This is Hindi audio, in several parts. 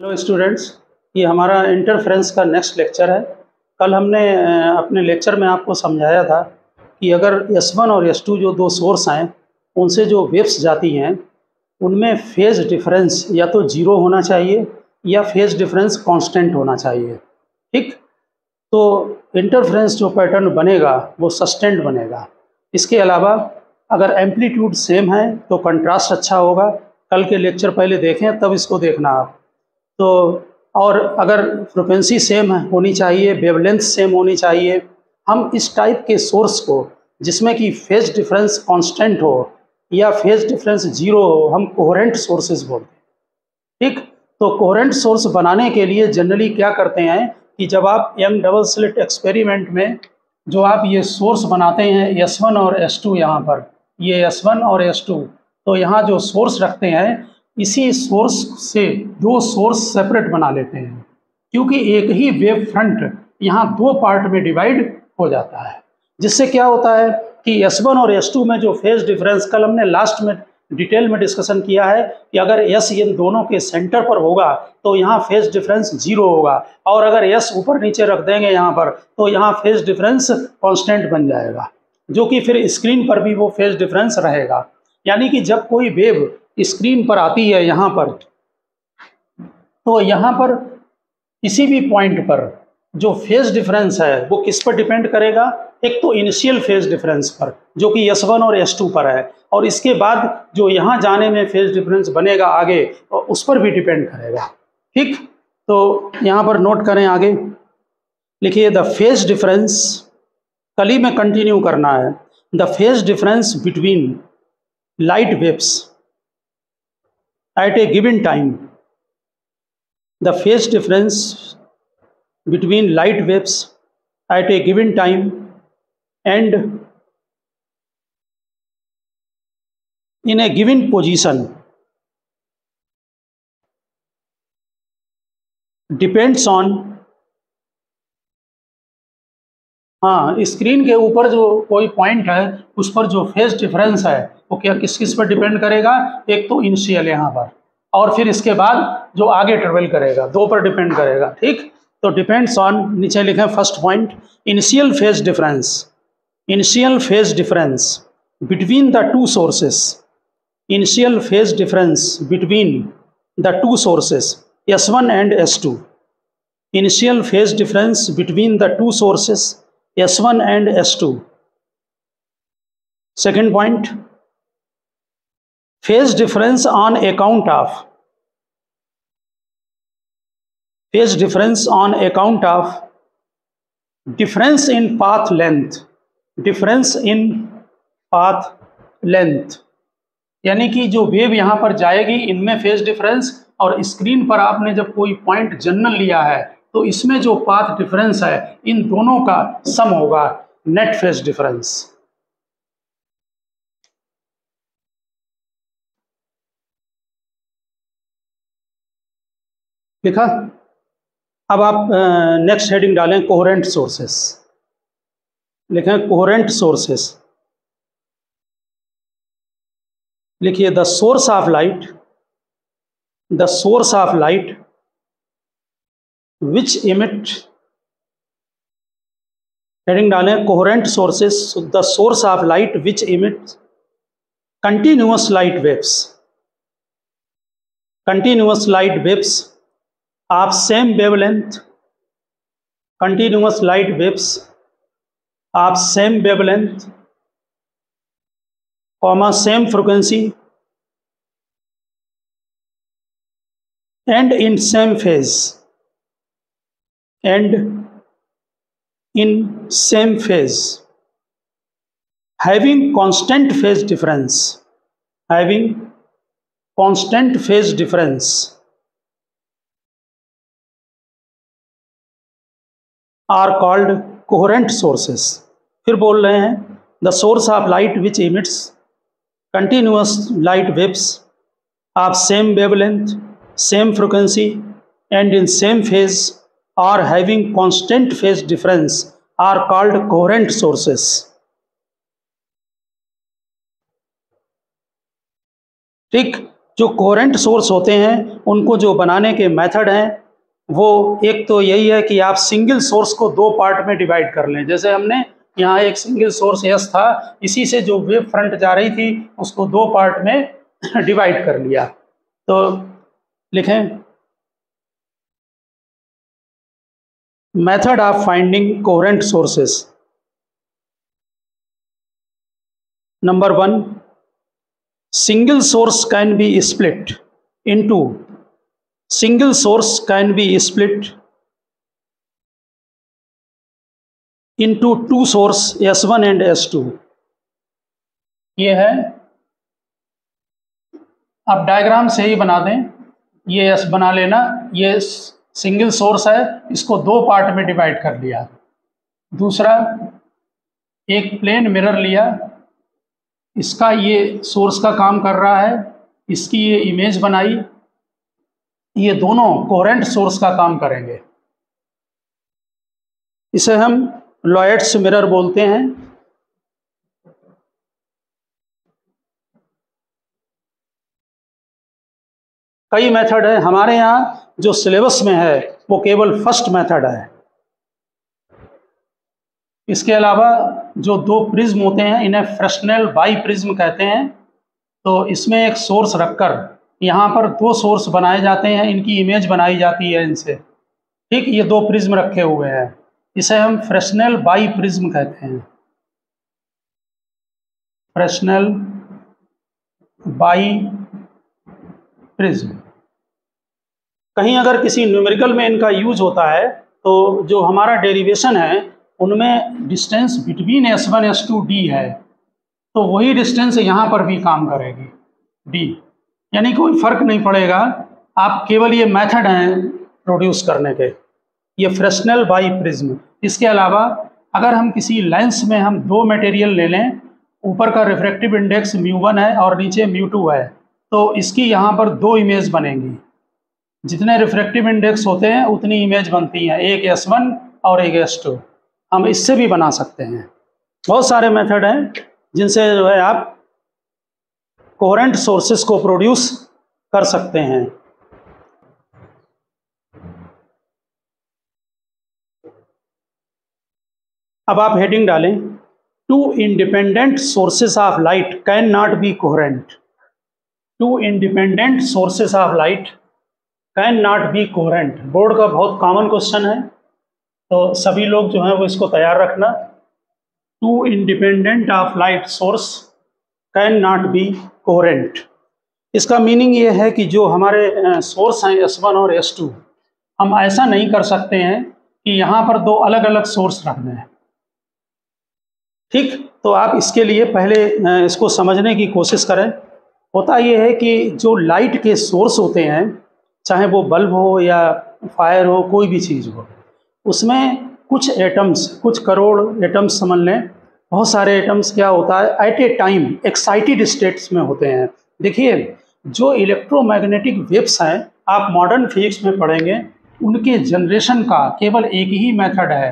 हेलो स्टूडेंट्स, ये हमारा इंटरफेरेंस का नेक्स्ट लेक्चर है। कल हमने अपने लेक्चर में आपको समझाया था कि अगर S1 और S2 जो दो सोर्स हैं उनसे जो वेव्स जाती हैं उनमें फेज़ डिफरेंस या तो जीरो होना चाहिए या फेज़ डिफरेंस कांस्टेंट होना चाहिए। ठीक, तो इंटरफेरेंस जो पैटर्न बनेगा वो सस्टेंड बनेगा। इसके अलावा अगर एम्पलीट्यूड सेम है तो कंट्रास्ट अच्छा होगा। कल के लेक्चर पहले देखें तब इसको देखना आप। तो और अगर फ्रिक्वेंसी सेम होनी चाहिए, वेवलेंथ सेम होनी चाहिए। हम इस टाइप के सोर्स को जिसमें कि फेज डिफरेंस कांस्टेंट हो या फेज डिफरेंस जीरो हो, हम कोहेरेंट सोर्सेज बोलते हैं। ठीक, तो कोहेरेंट सोर्स बनाने के लिए जनरली क्या करते हैं कि जब आप यंग डबल स्लिट एक्सपेरिमेंट में जो आप ये सोर्स बनाते हैं S1 और S2, यहाँ पर ये S1 और S2, तो यहाँ जो सोर्स रखते हैं इसी सोर्स से दो सोर्स सेपरेट बना लेते हैं, क्योंकि एक ही वेव फ्रंट यहाँ दो पार्ट में डिवाइड हो जाता है। जिससे क्या होता है कि S1 और S2 में जो फेज डिफरेंस, कल हमने लास्ट में डिटेल में डिस्कशन किया है कि अगर S इन दोनों के सेंटर पर होगा तो यहाँ फेज डिफरेंस जीरो होगा, और अगर S ऊपर नीचे रख देंगे यहाँ पर तो यहाँ फेज डिफरेंस कांस्टेंट बन जाएगा, जो कि फिर स्क्रीन पर भी वो फेज डिफरेंस रहेगा। यानी कि जब कोई वेव स्क्रीन पर आती है यहाँ पर, तो यहाँ पर किसी भी पॉइंट पर जो फेज डिफरेंस है वो किस पर डिपेंड करेगा? एक तो इनिशियल फेज डिफरेंस पर जो कि S1 और S2 पर है, और इसके बाद जो यहाँ जाने में फेज डिफरेंस बनेगा आगे उस पर भी डिपेंड करेगा। ठीक, तो यहाँ पर नोट करें, आगे लिखिए द फेज डिफरेंस, कल ही में कंटिन्यू करना है। The phase difference between light waves at a given time, the phase difference between light waves at a given time and in a given position depends on, हाँ, स्क्रीन के ऊपर जो कोई पॉइंट है उस पर जो फेज डिफरेंस है वो क्या किस किस पर डिपेंड करेगा? एक तो इनिशियल यहाँ पर, और फिर इसके बाद जो आगे ट्रेवल करेगा, दो पर डिपेंड करेगा। ठीक, तो डिपेंड्स ऑन, नीचे लिखें first point, initial phase difference, initial phase difference between the two sources, initial phase difference between the two sources S1 and S2, initial phase difference between the two sources S1 and S2. Second point, phase difference on account of, phase difference on account of difference in path length, difference in path length, यानी कि जो वेव यहाँ पर जाएगी इनमें फेज डिफरेंस, और स्क्रीन पर आपने जब कोई पॉइंट जनरल लिया है तो इसमें जो पाथ डिफरेंस है इन दोनों का सम होगा, नेट फेज डिफरेंस। लिखा? अब आप नेक्स्ट हेडिंग डालें कोहेरेंट सोर्सेस, लिखें कोहेरेंट सोर्सेस। लिखिए the source of light, the source of light which emit, heading डालें coherent sources, the source of light which emit continuous light waves, continuous light waves of same wavelength, continuous light waves of same wavelength, comma same frequency and in same phase, and in same phase, having constant phase difference, having constant phase difference are called coherent sources. फिर बोल रहे हैं the source of light which emits continuous light waves of same wavelength, same frequency and in same phase or having constant phase difference are called coherent sources. ठीक, जो कोहेरेंट सोर्स होते हैं उनको जो बनाने के मेथड हैं वो एक तो यही है कि आप सिंगल सोर्स को दो पार्ट में डिवाइड कर लें। जैसे हमने यहाँ एक सिंगल सोर्स एस था, इसी से जो वेव फ्रंट जा रही थी उसको दो पार्ट में डिवाइड कर लिया। तो लिखें method of finding coherent sources. Number 1, single source can be split into two source S1 and S2। ये है, आप डायग्राम से ही बना दें, ये S बना लेना, ये सिंगल सोर्स है, इसको दो पार्ट में डिवाइड कर लिया। दूसरा, एक प्लेन मिरर लिया, इसका ये सोर्स का काम कर रहा है, इसकी ये इमेज बनाई, ये दोनों कोहेरेंट सोर्स का काम करेंगे। इसे हम लॉयड्स मिरर बोलते हैं। कई मेथड है, हमारे यहाँ जो सिलेबस में है वो केवल फर्स्ट मेथड है। इसके अलावा जो दो प्रिज्म होते हैं इन्हें फ्रेस्नेल बाई प्रिज्म कहते हैं। तो इसमें एक सोर्स रखकर यहाँ पर दो सोर्स बनाए जाते हैं, इनकी इमेज बनाई जाती है इनसे, ठीक। ये दो प्रिज्म रखे हुए हैं, इसे हम फ्रेस्नेल बाई प्रिज्म कहते हैं। Fresnel by prism. कहीं अगर किसी न्यूमेरिकल में इनका यूज होता है तो जो हमारा डेरिवेशन है उनमें distance between S1 S2 D है, तो वही डिस्टेंस यहाँ पर भी काम करेगी, D। यानी कोई फर्क नहीं पड़ेगा, आप केवल ये मेथड हैं प्रोड्यूस करने के, ये फ्रेस्नेल बाई प्रिज्म। इसके अलावा अगर हम किसी लेंस में हम दो मटेरियल ले लें, ऊपर का रिफ्रैक्टिव इंडेक्स μ1 है और नीचे μ2 है, तो इसकी यहाँ पर दो इमेज बनेंगी। जितने रिफ्रैक्टिव इंडेक्स होते हैं उतनी इमेज बनती हैं, एक S1 और एक S2। हम इससे भी बना सकते हैं। बहुत सारे मेथड हैं जिनसे जो है आप कोहेरेंट सोर्सेस को प्रोड्यूस कर सकते हैं। अब आप हेडिंग डालें, two independent sources of light can not be coherent. Two independent sources of light can not be coherent. Board का बहुत कॉमन क्वेश्चन है, तो सभी लोग जो हैं वो इसको तैयार रखना। Two independent of light source can not be coherent. इसका मीनिंग ये है कि जो हमारे सोर्स हैं S1 और S2, हम ऐसा नहीं कर सकते हैं कि यहाँ पर दो अलग अलग सोर्स रखने हैं, ठीक। तो आप इसके लिए पहले इसको समझने की कोशिश करें। होता ये है कि जो लाइट के सोर्स होते हैं, चाहे वो बल्ब हो या फायर हो, कोई भी चीज़ हो, उसमें कुछ एटम्स, कुछ करोड़ एटम्स समझ लें, बहुत सारे एटम्स क्या होता है at a time excited states में होते हैं। देखिए, जो इलेक्ट्रोमैग्नेटिक वेव्स हैं आप मॉडर्न फिजिक्स में पढ़ेंगे, उनके जनरेशन का केवल एक ही मेथड है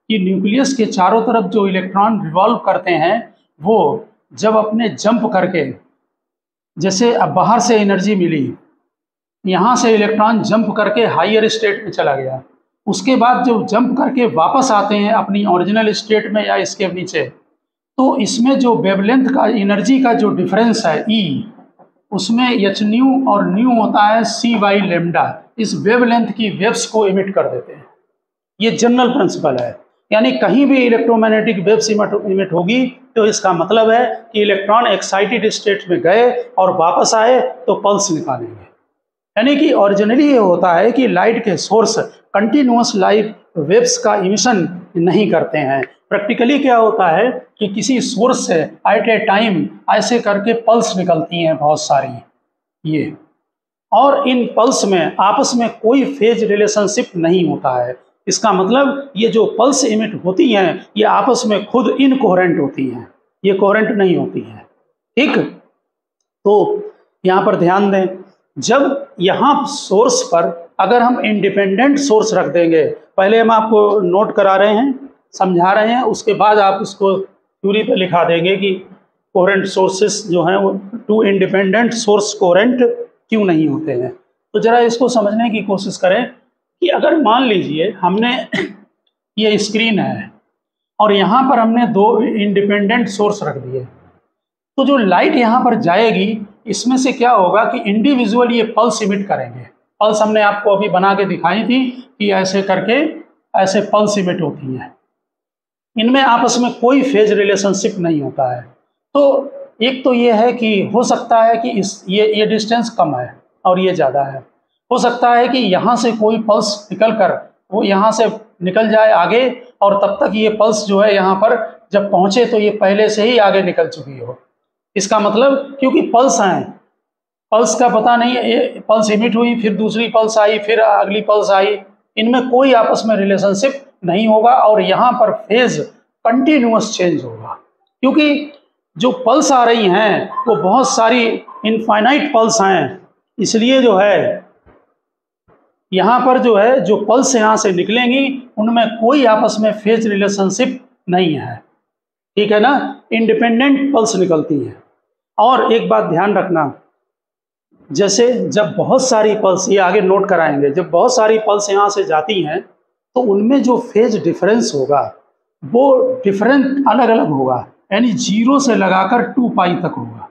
कि न्यूक्लियस के चारों तरफ जो इलेक्ट्रॉन रिवॉल्व करते हैं वो जब अपने जंप करके, जैसे अब बाहर से एनर्जी मिली, यहाँ से इलेक्ट्रॉन जंप करके हायर स्टेट में चला गया, उसके बाद जब जंप करके वापस आते हैं अपनी ओरिजिनल स्टेट में या इसके नीचे, तो इसमें जो वेवलेंथ का एनर्जी का जो डिफरेंस है E, उसमें h न्यू और न्यू होता है c/λ। इस वेवलेंथ की वेव्स को इमिट कर देते हैं। ये जनरल प्रिंसिपल है, यानी कहीं भी इलेक्ट्रोमैग्नेटिक वेव्स इमिट होगी तो इसका मतलब है कि इलेक्ट्रॉन एक्साइटेड स्टेट में गए और वापस आए तो पल्स निकालेंगे। यानी कि ओरिजिनली ये होता है कि लाइट के सोर्स कंटिन्यूअस लाइट वेव्स का इमिशन नहीं करते हैं। प्रैक्टिकली क्या होता है कि किसी सोर्स से एट ए टाइम ऐसे करके पल्स निकलती हैं बहुत सारी ये, और इन पल्स में आपस में कोई फेज रिलेशनशिप नहीं होता है। इसका मतलब ये जो पल्स इमिट होती हैं ये आपस में खुद इनकोहेरेंट होती हैं, ये कोहेरेंट नहीं होती हैं, ठीक। तो यहाँ पर ध्यान दें, जब यहाँ सोर्स पर अगर हम इंडिपेंडेंट सोर्स रख देंगे, पहले हम आपको नोट करा रहे हैं, समझा रहे हैं, उसके बाद आप उसको थ्योरी पे लिखा देंगे कि कोहेरेंट सोर्सेस जो हैं वो टू इंडिपेंडेंट सोर्स कोहेरेंट क्यों नहीं होते हैं। तो ज़रा इसको समझने की कोशिश करें कि अगर मान लीजिए हमने ये स्क्रीन है और यहाँ पर हमने दो इंडिपेंडेंट सोर्स रख दिए, तो जो लाइट यहाँ पर जाएगी इसमें से क्या होगा कि इंडिविजुअल ये पल्स इमिट करेंगे। पल्स हमने आपको अभी बना के दिखाई थी कि ऐसे करके ऐसे पल्स इमिट होती हैं, इनमें आपस में कोई फेज रिलेशनशिप नहीं होता है। तो एक तो ये है कि हो सकता है कि ये डिस्टेंस कम है और ये ज़्यादा है, हो सकता है कि यहाँ से कोई पल्स निकल कर वो यहाँ से निकल जाए आगे और तब तक ये पल्स जो है यहाँ पर जब पहुँचे तो ये पहले से ही आगे निकल चुकी हो। इसका मतलब क्योंकि पल्स आए, पल्स का पता नहीं, ये पल्स इमिट हुई फिर दूसरी पल्स आई फिर अगली पल्स आई, इनमें कोई आपस में रिलेशनशिप नहीं होगा और यहाँ पर फेज कंटिन्यूअस चेंज होगा। क्योंकि जो पल्स आ रही हैं वो बहुत सारी इनफाइनाइट पल्स हैं, इसलिए जो है यहाँ पर जो है जो पल्स यहाँ से निकलेंगी उनमें कोई आपस में फेज रिलेशनशिप नहीं है, ठीक है ना, इंडिपेंडेंट पल्स निकलती हैं। और एक बात ध्यान रखना, जैसे जब बहुत सारी पल्स, ये आगे नोट कराएंगे, जब बहुत सारी पल्स यहाँ से जाती हैं तो उनमें जो फेज डिफरेंस होगा वो डिफरेंट अलग अलग होगा, यानी 0 से लगाकर 2 पाई तक होगा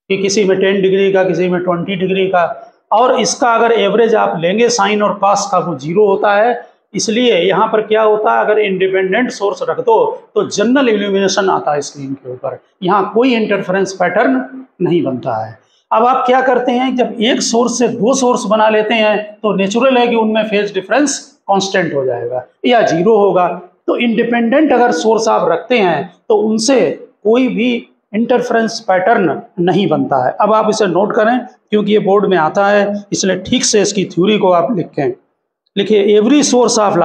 कि किसी में 10 डिग्री का, किसी में 20 डिग्री का। और इसका अगर एवरेज आप लेंगे साइन और कॉस का वो 0 होता है। इसलिए यहाँ पर क्या होता है, अगर इंडिपेंडेंट सोर्स रख दो तो जनरल इल्यूमिनेशन आता है स्क्रीन के ऊपर, यहाँ कोई इंटरफेरेंस पैटर्न नहीं बनता है। अब आप क्या करते हैं, जब एक सोर्स से दो सोर्स बना लेते हैं तो नेचुरल है कि उनमें फेज डिफरेंस कांस्टेंट हो जाएगा या 0 होगा। तो इंडिपेंडेंट अगर सोर्स आप रखते हैं तो उनसे कोई भी इंटरफेरेंस पैटर्न नहीं बनता है। अब आप इसे नोट करें क्योंकि ये बोर्ड में आता है, इसलिए ठीक से इसकी थ्योरी को आप लिखिए। Every source of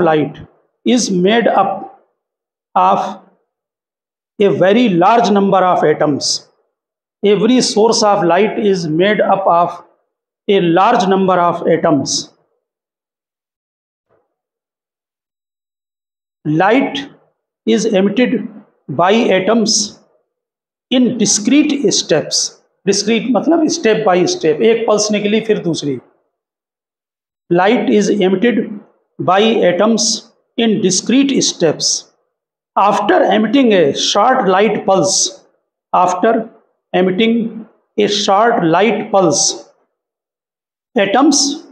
light is made up of a very large number of atoms. Every source of light is made up of a large number of atoms. Light is emitted by atoms in discrete steps. Discrete मतलब स्टेप बाय स्टेप, एक पल्स निकली फिर दूसरी। Light is emitted by atoms in discrete steps. After emitting a short light pulse, atoms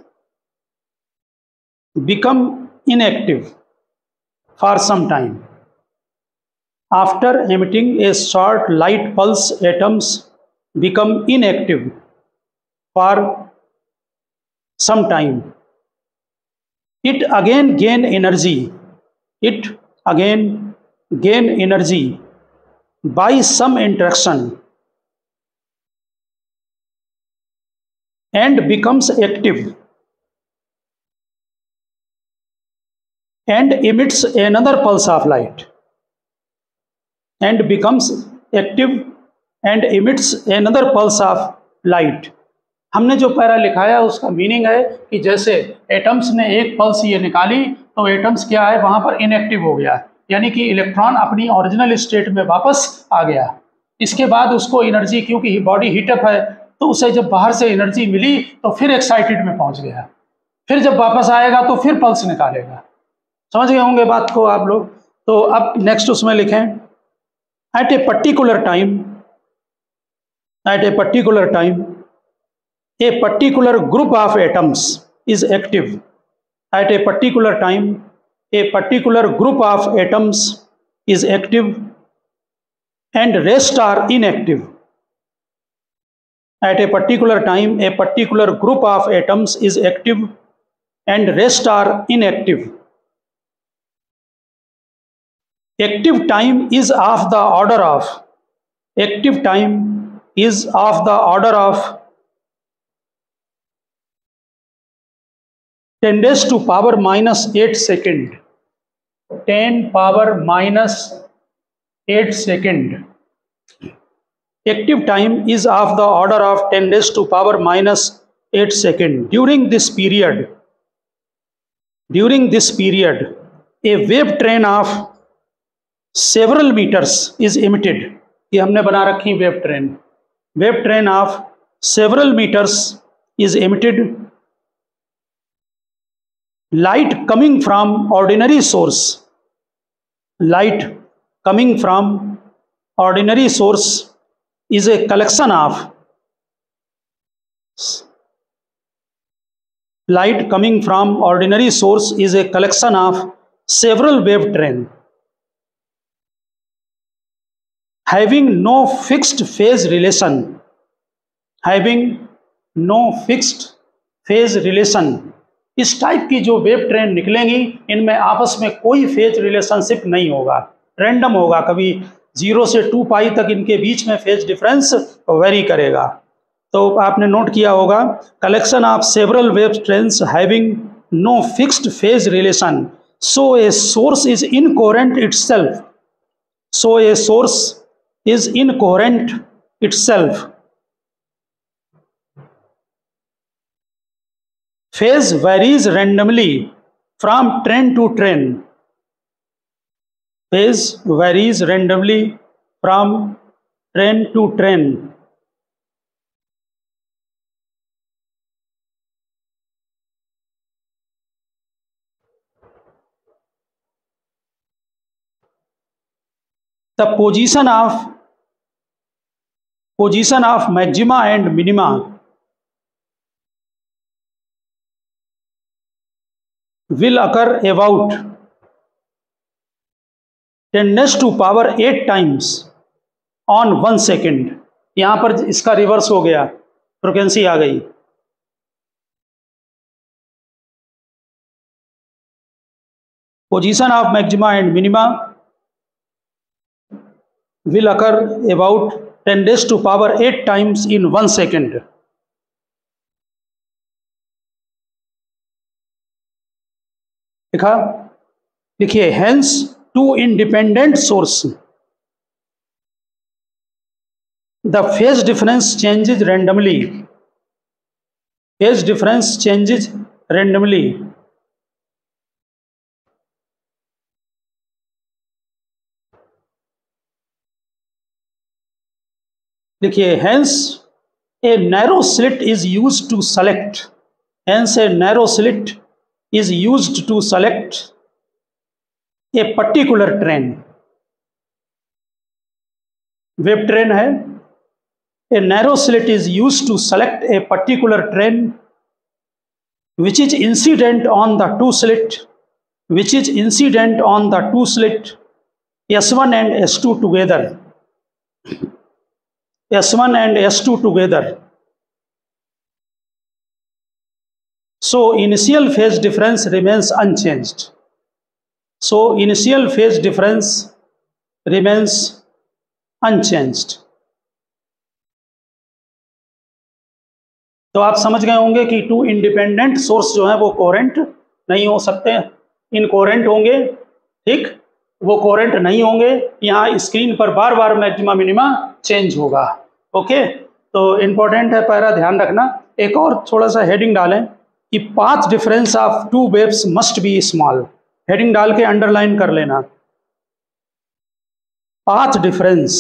become inactive for some time. After emitting a short light pulse, atoms become inactive for some time. It again gain energy by some interaction and becomes active and emits another pulse of light and becomes active and emits another pulse of light. हमने जो पैरा लिखाया उसका मीनिंग है कि जैसे एटम्स ने एक पल्स ये निकाली तो एटम्स क्या है, वहाँ पर इनएक्टिव हो गया, यानी कि इलेक्ट्रॉन अपनी ओरिजिनल स्टेट में वापस आ गया। इसके बाद उसको एनर्जी, क्योंकि बॉडी हीटअप है तो उसे जब बाहर से एनर्जी मिली तो फिर एक्साइटेड में पहुँच गया, फिर जब वापस आएगा तो फिर पल्स निकालेगा। समझ गए होंगे बात को आप लोग। तो अब नेक्स्ट उसमें लिखें, at a particular time a particular group of atoms is active. At a particular time a particular group of atoms is active and rest are inactive. At a particular time a particular group of atoms is active and rest are inactive. Active time is of the order of 10 raised to power minus 8 second. 10 power minus 8 second. Active time is of the order of 10 raised to power minus 8 second. During this period, a wave train of several meters is emitted. ये हमने बना रखी wave train, wave train of several meters is emitted. Light coming from ordinary source. Light coming from ordinary source is a collection of light coming from ordinary source is a collection of several wave train having no fixed phase relation. Having no fixed phase relation. इस टाइप की जो वेव ट्रेन निकलेंगी इनमें आपस में कोई फेज रिलेशनशिप नहीं होगा, रैंडम होगा, कभी 0 से 2 पाई तक इनके बीच में फेज डिफरेंस वेरी करेगा। तो आपने नोट किया होगा, collection of several wave trains having no fixed phase relation, so a source is incoherent itself. So a source is incoherent itself. Phase varies randomly from train to train. Phase varies randomly from train to train. The position of maxima and minima will occur about 10⁻⁸ times on 1 second. यहाँ पर इसका रिवर्स हो गया, फ्रिक्वेंसी आ गई। Position of maxima and minima will occur about 10⁸ times in 1 second. लिखिए, hence two independent source the phase difference changes randomly. Phase difference changes randomly. लिखिए, hence a narrow slit is used to select. Hence a narrow slit is used to select a particular train. Wave train है, a narrow slit is used to select a particular train which is incident on the two slit, S1 and S2 together. S1 and S2 together. So initial phase difference remains unchanged. So initial phase difference remains unchanged. तो आप समझ गए होंगे कि टू इंडिपेंडेंट सोर्स जो है वो कोहेरेंट नहीं हो सकते, इनकोहेरेंट होंगे। ठीक, वो कोहेरेंट नहीं होंगे। यहाँ स्क्रीन पर बार बार मैक्सिमा मिनिमा चेंज होगा। ओके, तो इंपॉर्टेंट है, पैरा ध्यान रखना। एक और थोड़ा सा हेडिंग डालें कि path difference of two waves must be small. Heading डाल के अंडरलाइन कर लेना, path difference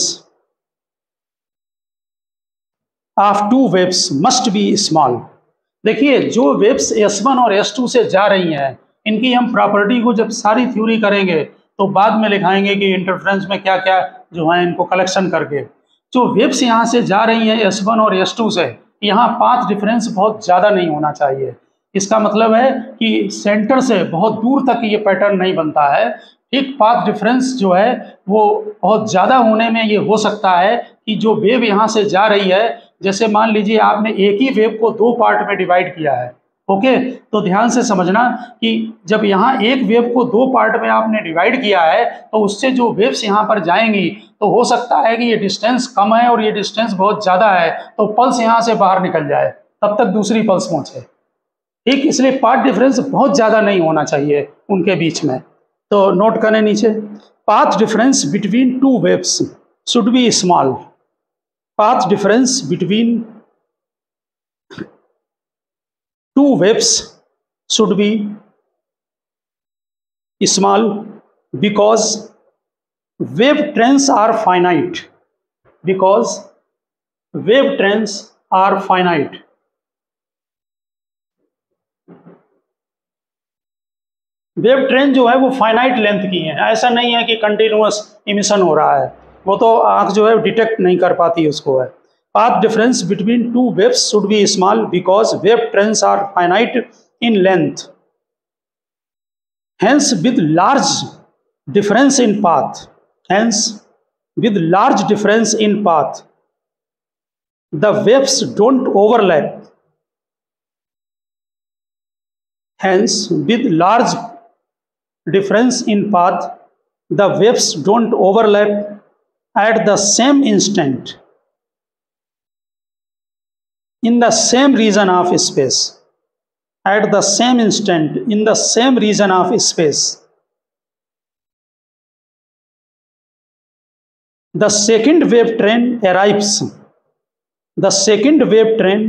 of two waves must be small. देखिए, जो वेव्स S1 और S2 से जा रही हैं, इनकी हम प्रॉपर्टी को जब सारी थ्योरी करेंगे तो बाद में लिखाएंगे कि इंटरफ्रेंस में क्या क्या जो है इनको कलेक्शन करके। जो वेव्स यहाँ से जा रही हैं S1 और S2 से, यहाँ पाथ डिफरेंस बहुत ज़्यादा नहीं होना चाहिए। इसका मतलब है कि सेंटर से बहुत दूर तक ये पैटर्न नहीं बनता है। ठीक, पाथ डिफरेंस जो है वो बहुत ज़्यादा होने में ये हो सकता है कि जो वेव यहाँ से जा रही है, जैसे मान लीजिए आपने एक ही वेव को 2 पार्ट में डिवाइड किया है। ओके, तो ध्यान से समझना कि जब यहाँ एक वेव को 2 पार्ट में आपने डिवाइड किया है तो उससे जो वेव्स यहाँ पर जाएंगी तो हो सकता है कि ये डिस्टेंस कम है और ये डिस्टेंस बहुत ज़्यादा है, तो पल्स यहाँ से बाहर निकल जाए, तब तक दूसरी पल्स पहुँचे। ठीक, इसलिए पाथ डिफरेंस बहुत ज़्यादा नहीं होना चाहिए उनके बीच में। तो नोट करें नीचे, path difference between two waves should be small. Path difference between two waves should be small because wave trains are finite. Because wave trends are finite. Wave train जो है वो फाइनाइट लेंथ की है, ऐसा नहीं है कि कंटिन्यूअस इमिशन हो रहा है, वो तो आँख जो है डिटेक्ट नहीं कर पाती उसको है। Path difference between two waves should be small because wave trains are finite in length, hence with large difference in path, hence with large difference in path the waves don't overlap, hence with large difference in path the waves don't overlap at the same instant in the same region of space, at the same instant in the same region of space. The second wave train arrives. The second wave train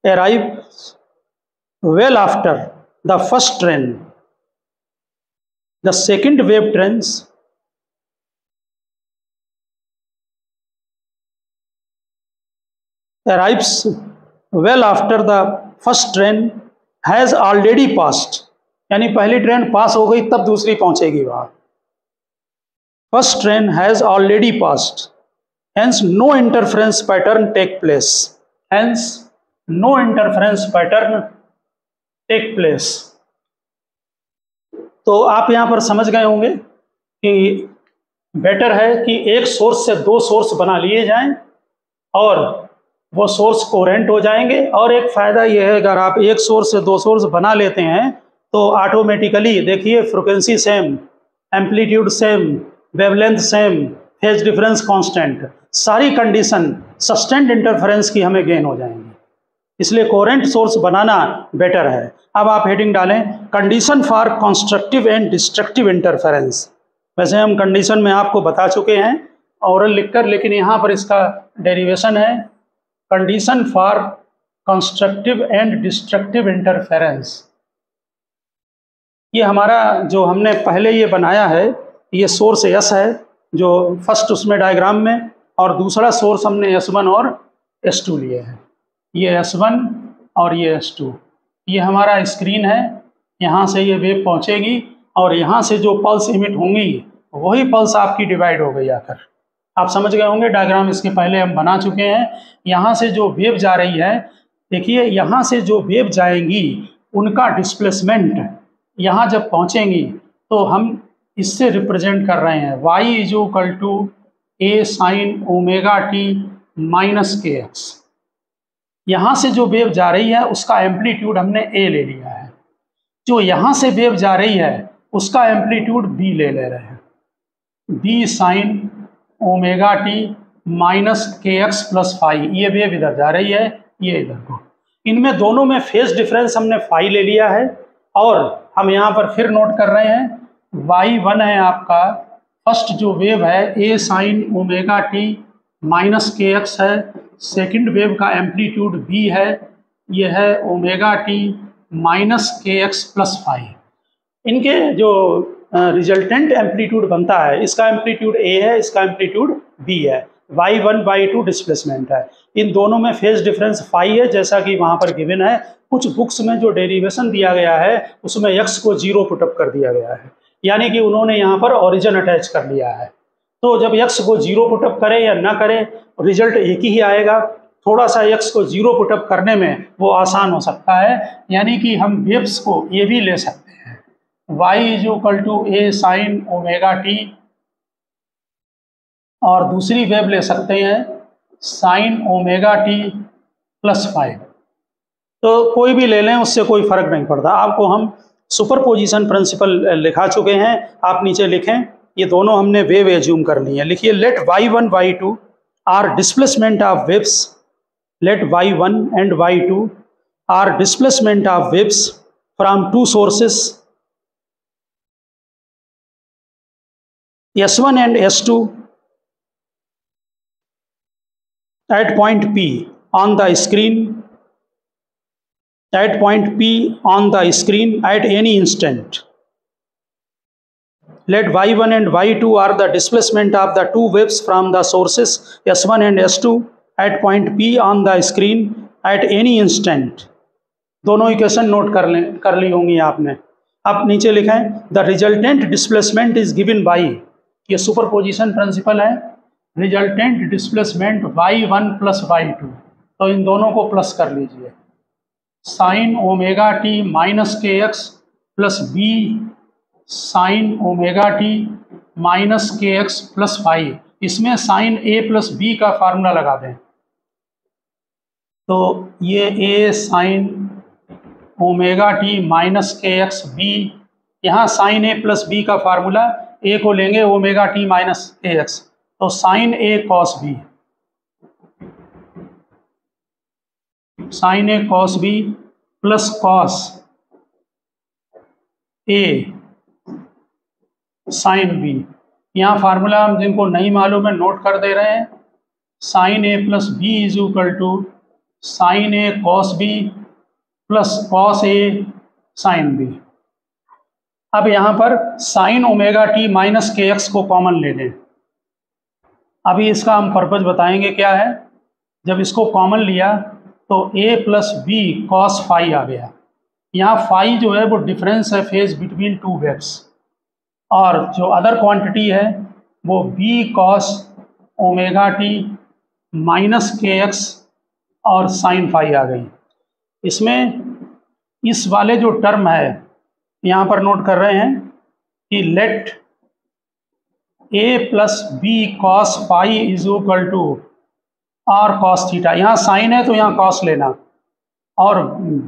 arrives well after the first train. The second wave trains arrives well after the first train has already passed. यानी पहली ट्रेन पास हो गई तब दूसरी पहुंचेगी वहां। First train has already passed. Hence no interference pattern take place. Hence no interference pattern take place. तो आप यहाँ पर समझ गए होंगे कि बेटर है कि एक सोर्स से दो सोर्स बना लिए जाएं और वो सोर्स कोहेरेंट हो जाएंगे। और एक फ़ायदा ये है, अगर आप एक सोर्स से दो सोर्स बना लेते हैं तो ऑटोमेटिकली देखिए frequency same, amplitude same, wavelength same, phase difference constant, सारी कंडीशन सस्टेंड इंटरफेरेंस की हमें गेन हो जाएंगी। इसलिए कोहेरेंट सोर्स बनाना बेटर है। अब आप हेडिंग डालें condition for constructive and destructive interference. वैसे हम कंडीशन में आपको बता चुके हैं ओरल लिखकर, लेकिन यहाँ पर इसका डेरिवेशन है condition for constructive and destructive interference. ये हमारा जो हमने पहले ये बनाया है, ये सोर्स S है जो फर्स्ट उसमें डायग्राम में, और दूसरा सोर्स हमने S1 और S2 लिए हैं। ये S1 और ये S2, ये हमारा स्क्रीन है। यहाँ से ये वेव पहुँचेगी और यहाँ से जो पल्स इमिट होंगी वही पल्स आपकी डिवाइड हो गई आकर। आप समझ गए होंगे, डायग्राम इसके पहले हम बना चुके हैं। यहाँ से जो वेव जा रही है, देखिए यहाँ से जो वेव जाएंगी उनका डिस्प्लेसमेंट यहाँ जब पहुँचेंगी तो हम इससे रिप्रेजेंट कर रहे हैं y = a sin omega t minus kx। यहाँ से जो वेव जा रही है उसका एम्पलीट्यूड हमने a ले लिया है, जो यहाँ से वेव जा रही है उसका एम्पलीट्यूड b ले रहे हैं, b sin omega t minus kx plus phi. ये वेव इधर जा रही है, ये इधर को, इनमें दोनों में फेज डिफरेंस हमने फाई ले लिया है। और हम यहाँ पर फिर नोट कर रहे हैं y1 है आपका फर्स्ट जो वेव है a sin omega t minus kx है, सेकंड वेव का एम्पलीट्यूड b है, ये है omega t minus kx plus phi. इनके जो रिजल्टेंट एम्पलीट्यूड बनता है, इसका एम्पलीट्यूड a है, इसका एम्पलीट्यूड b है, y1 y2 डिस्प्लेसमेंट है। इन दोनों में फेज डिफरेंस फाई है जैसा कि वहाँ पर गिवन है। कुछ बुक्स में जो डेरिवेशन दिया गया है उसमें x को 0 पुटअप कर दिया गया है, यानी कि उन्होंने यहाँ पर ओरिजिन अटैच कर लिया है। तो जब x को 0 पुटअप करें या ना करें रिजल्ट एक ही आएगा। थोड़ा सा x को 0 पुटअप करने में वो आसान हो सकता है, यानी कि हम वेव्स को ये भी ले सकते हैं y = a sin omega t, और दूसरी वेव ले सकते हैं sin omega t plus phi. तो कोई भी ले लें उससे कोई फर्क नहीं पड़ता। आपको हम सुपरपोजिशन प्रिंसिपल लिखा चुके हैं, आप नीचे लिखें। ये दोनों हमने वेव एज्यूम कर ली है। लिखिए let y1 y2 are displacement of waves, let y1 and y2 are displacement of waves from two sources S1 and S2 at point P on the screen, at point P on the screen at any instant. Let y1 and y2 are the displacement of the two waves from the sources S1 and S2 at point P on the screen at any instant. दोनों इक्वेशन नोट कर ली होंगी आपने। अब नीचे लिखा है the resultant displacement is given by, ये सुपरपोजिशन प्रिंसिपल है, resultant displacement y1 plus y2, तो इन दोनों को प्लस कर लीजिए, sine omega t minus k x plus b sine omega t minus k x plus phi. इसमें साइन ए प्लस बी का फार्मूला लगा दें, तो ये ए sign omega t minus k x B, यहाँ साइन ए प्लस बी का फार्मूला, ए को लेंगे omega t minus k x, तो sign A cos B, sign A cos B plus cos A sine B. यहाँ फार्मूला हम जिनको नहीं मालूम है नोट कर दे रहे हैं, sine A plus B is equal to sine A cos B plus cos A sine B. अब यहाँ पर sine omega t minus k x को कॉमन ले लें। अभी इसका हम पर्पज बताएंगे क्या है। जब इसको कॉमन लिया तो a plus B cos phi आ गया। यहाँ फाई जो है वो डिफरेंस है फेज बिटवीन टू वेव्स, और जो अदर क्वांटिटी है वो b cos omega t minus k x और साइन फाई आ गई। इसमें इस वाले जो टर्म है यहाँ पर नोट कर रहे हैं कि let a plus B cos phi is equal to r cos theta, यहाँ साइन है तो यहाँ कॉस लेना, और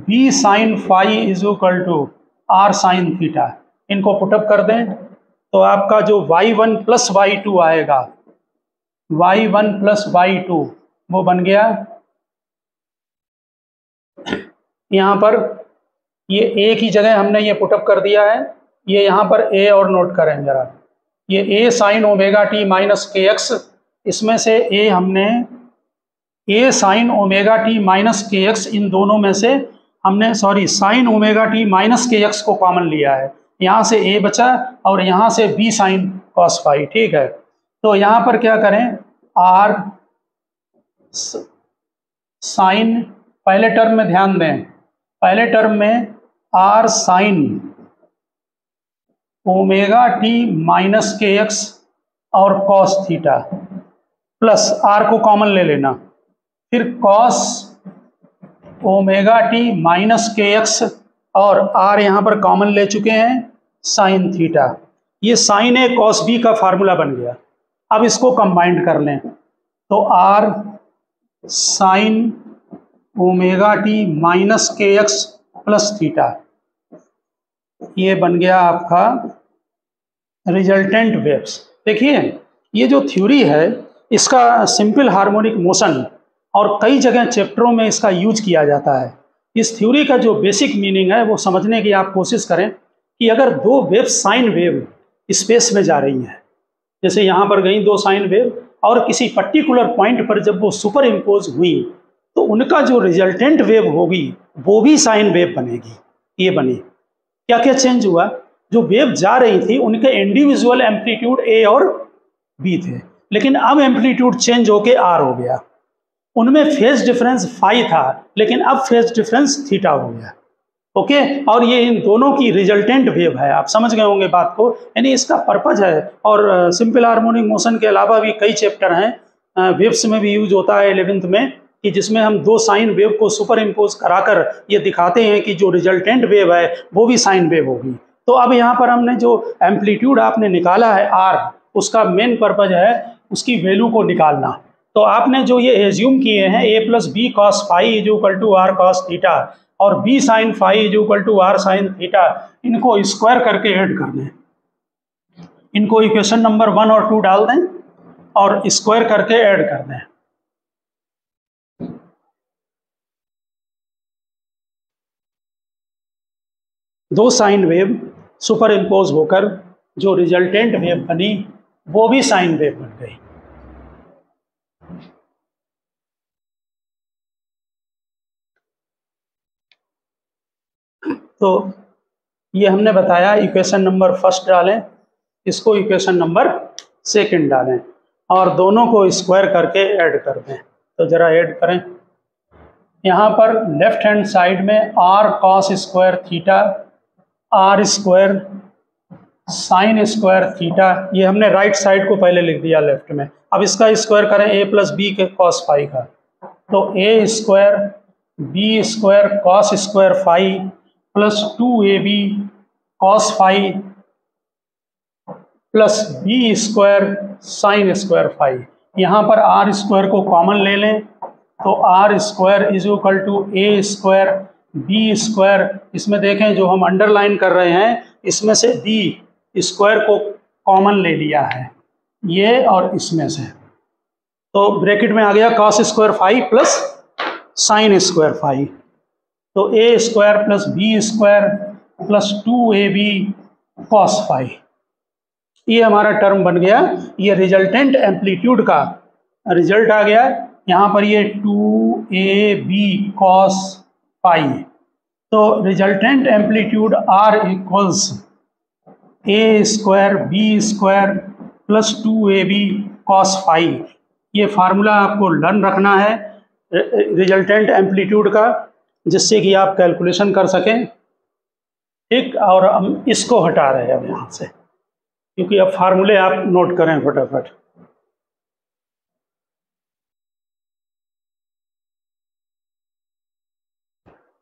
b sine phi is equal to r sine theta. इनको पुटअप कर दें तो आपका जो y1 प्लस y2 आएगा, y1 प्लस y2 वो बन गया, यहाँ पर ये a की जगह हमने ये पुटअप कर दिया है, ये यहाँ पर a और नोट करें जरा, ये a sign omega t minus k x, इसमें से a हमने a sign omega t minus k x, इन दोनों में से हमने sign omega t minus k x को कॉमन लिया है, यहाँ से a बचा और यहाँ से b साइन कॉस फाई। ठीक है, तो यहाँ पर क्या करें, r साइन, पहले टर्म में ध्यान दें, पहले टर्म में r sign omega t minus k x और कॉस थीटा प्लस r को कॉमन ले लेना, फिर cos omega t minus k x और r यहाँ पर कॉमन ले चुके हैं साइन थीटा। ये साइन ए कॉस बी का फार्मूला बन गया। अब इसको कंबाइंड कर लें तो r sign omega t minus k x plus theta, ये बन गया आपका रिजल्टेंट वेव्स। देखिए ये जो थ्योरी है इसका सिंपल हार्मोनिक मोशन और कई जगह चैप्टरों में इसका यूज किया जाता है। इस थ्योरी का जो बेसिक मीनिंग है वो समझने की आप कोशिश करें कि अगर दो वेव साइन वेव स्पेस में जा रही हैं, जैसे यहाँ पर गई दो साइन वेव और किसी पर्टिकुलर पॉइंट पर जब वो सुपर इम्पोज हुई तो उनका जो रिजल्टेंट वेव होगी वो भी साइन वेव बनेगी। ये बनी, क्या क्या चेंज हुआ, जो वेव जा रही थी उनके इंडिविजुअल एम्पलीट्यूड ए और बी थे, लेकिन अब एम्पलीट्यूड चेंज होके आर हो गया। उनमें फेज डिफरेंस फाई था लेकिन अब फेज डिफरेंस थीटा हो गया। ओके, और ये इन दोनों की रिजल्टेंट वेव है। आप समझ गए होंगे बात को, यानी इसका पर्पज है। और सिंपल हार्मोनिक मोशन के अलावा भी कई चैप्टर हैं, वेव्स में भी यूज होता है 11th में, कि जिसमें हम दो साइन वेव को सुपर इम्पोज कराकर ये दिखाते हैं कि जो रिजल्टेंट वेव है वो भी साइन वेव होगी। तो अब यहाँ पर हमने जो एम्पलीट्यूड आपने निकाला है आर, उसका मेन पर्पज है उसकी वैल्यू को निकालना। तो आपने जो ये एज्यूम किए हैं a plus B cos phi is equal to r cos theta और b sine phi is equal to r sine theta, इनको स्क्वायर करके ऐड कर दें। इनको इक्वेशन नंबर 1 और 2 डाल दें और स्क्वायर करके ऐड कर दें। दो साइन वेव सुपर इम्पोज होकर जो रिजल्टेंट वेव बनी वो भी साइन वेव बन गई। तो ये हमने बताया इक्वेशन नंबर 1 डालें, इसको इक्वेशन नंबर 2 डालें और दोनों को स्क्वायर करके ऐड कर दें। तो ज़रा ऐड करें। यहाँ पर लेफ्ट हैंड साइड में r cos square theta, r square sine square theta, ये हमने राइट साइड को पहले लिख दिया लेफ्ट में। अब इसका स्क्वायर करें a प्लस बी के cos फाई का, तो a square B square cos square phi plus 2ab cos phi plus B square sine square phi. यहाँ पर आर स्क्वायर को कॉमन ले लें तो r square is equal to a square B square. इसमें देखें जो हम अंडरलाइन कर रहे हैं इसमें से बी स्क्वायर को कॉमन ले लिया है ये और इसमें से, तो ब्रैकेट में आ गया cos square phi plus sine square phi, तो A square plus B square plus 2ab cos phi. ये हमारा टर्म बन गया, ये रिजल्टेंट एम्पलीट्यूड का रिजल्ट आ गया। यहाँ पर ये 2ab cos फाई, तो resultant amplitude R equals A square B square plus 2ab cos phi. ये फार्मूला आपको लर्न रखना है रिजल्टेंट एम्पलीट्यूड का, जिससे कि आप कैलकुलेशन कर सकें। ठीक, और हम इसको हटा रहे हैं अब यहाँ से, क्योंकि अब फार्मूले आप नोट करें फटाफट।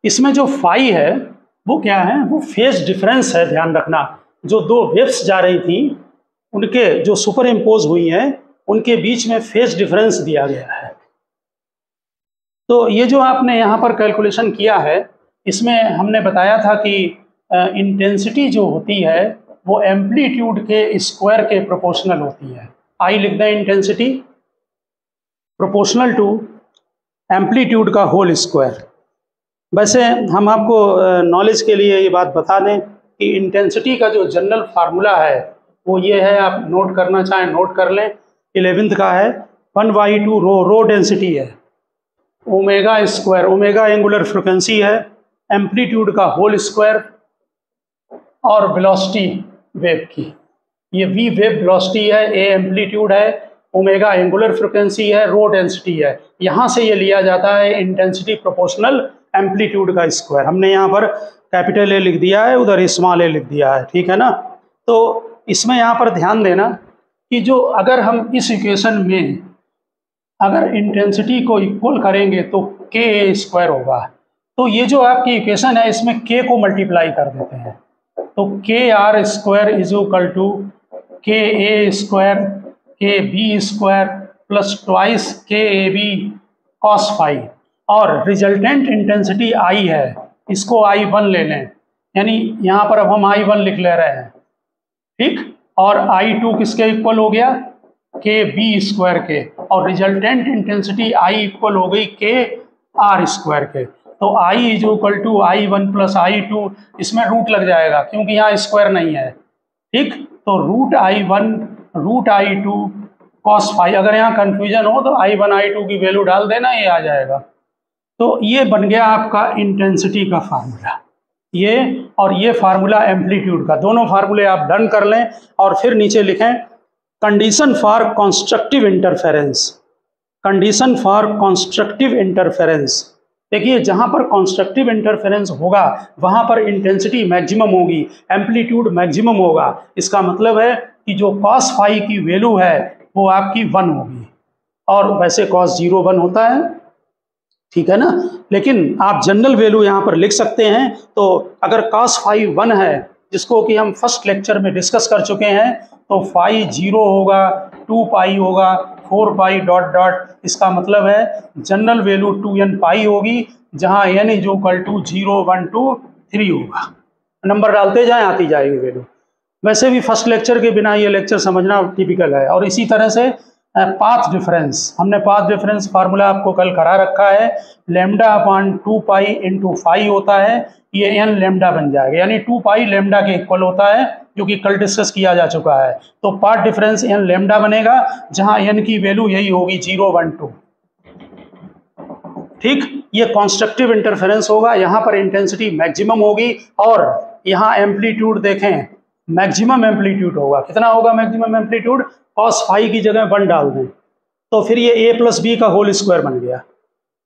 इसमें जो फाई है वो क्या है, वो फेज डिफरेंस है। ध्यान रखना, जो दो वेव्स जा रही थी उनके जो सुपर इम्पोज हुई हैं उनके बीच में फेज डिफरेंस दिया गया है। तो ये जो आपने यहाँ पर कैलकुलेशन किया है, इसमें हमने बताया था कि इंटेंसिटी जो होती है वो एम्पलीट्यूड के स्क्वायर के प्रोपोर्शनल होती है। आई लिख दें इंटेंसिटी प्रोपोर्शनल टू एम्पलीट्यूड का होल स्क्वायर। वैसे हम आपको नॉलेज के लिए ये बात बता दें कि इंटेंसिटी का जो जनरल फार्मूला है वो ये है, आप नोट करना चाहें नोट कर लें, 11th का है 1/2 रो डेंसिटी है, omega square, omega angular frequency है, एम्पलीट्यूड का होल स्क्वायर और वेलोसिटी वेव की, ये v वेव वेलोसिटी है, a एम्पलीट्यूड है, ओमेगा एंगुलर फ्रिक्वेंसी है, रो डेंसिटी है। यहाँ से ये लिया जाता है इंटेंसिटी प्रोपोर्शनल एम्पलीट्यूड का स्क्वायर। हमने यहाँ पर कैपिटल ए लिख दिया है, उधर स्मॉल ए लिख दिया है, ठीक है ना। तो इसमें यहाँ पर ध्यान देना कि जो अगर हम इस इक्वेशन में अगर इंटेंसिटी को इक्वल करेंगे तो के ए स्क्वायर होगा, तो ये जो आपकी इक्वेशन है इसमें के को मल्टीप्लाई कर देते हैं, तो k r square is equal to k a square k b square plus twice k a b cos phi, और रिजल्टेंट इंटेंसिटी आई है, इसको I1 ले लें, यानी यहाँ पर अब हम I1 लिख ले रहे हैं, ठीक, और I2 किसके इक्वल हो गया, के बी स्क्वायर के, और रिजल्टेंट इंटेंसिटी I इक्वल हो गई के आर स्क्वायर के। तो I is equal to I1 plus I2, इसमें रूट लग जाएगा क्योंकि यहाँ स्क्वायर नहीं है, ठीक, तो root I1 root I2 cos phi. अगर यहाँ कन्फ्यूजन हो तो I1 I2 की वैल्यू डाल देना, ये आ जाएगा। तो ये बन गया आपका इंटेंसिटी का फार्मूला, ये और ये फार्मूला एम्पलीट्यूड का, दोनों फार्मूले आप डन कर लें और फिर नीचे लिखें condition for constructive interference, condition for constructive interference. देखिए जहाँ पर कंस्ट्रक्टिव इंटरफेरेंस होगा वहाँ पर इंटेंसिटी मैक्सिमम होगी, एम्पलीट्यूड मैक्सिमम होगा। इसका मतलब है कि जो कॉस फाई की वैल्यू है वो आपकी 1 होगी, और वैसे कॉस 0 1 होता है, ठीक है ना। लेकिन आप जनरल वैल्यू यहाँ पर लिख सकते हैं। तो अगर cos फाई 1 है, जिसको कि हम फर्स्ट लेक्चर में डिस्कस कर चुके हैं, तो फाई 0 होगा, 2 पाई होगा, 4 पाई डॉट डॉट, इसका मतलब है जनरल वैल्यू 2n पाई होगी, जहाँ n इज इक्वल टू 0 1 2 3 होगा। नंबर डालते जाएं, आती जाएगी वैल्यू। वैसे भी फर्स्ट लेक्चर के बिना ये लेक्चर समझना टिपिकल है। और इसी तरह से पाथ डिफरेंस, हमने पाथ डिफरेंस फार्मूला आपको कल करा रखा है, lambda upon 2 pi into phi होता है, ये n लैम्डा बन जाएगा, यानी 2 पाई लैम्डा के इक्वल होता है, जो कि कल डिस्कस किया जा चुका है। तो पाथ डिफरेंस n लैम्डा बनेगा, जहां n की वैल्यू यही होगी 0 1 2, ठीक। ये कॉन्स्ट्रक्टिव इंटरफेरेंस होगा, यहाँ पर इंटेंसिटी मैक्सिमम होगी, और यहाँ एम्पलीट्यूड देखें मैक्सिमम एम्पलीट्यूड होगा। कितना होगा मैक्सिमम एम्पलीट्यूड, कॉस फाई की जगह 1 डाल दें, तो फिर ये a प्लस बी का होल स्क्वायर बन गया,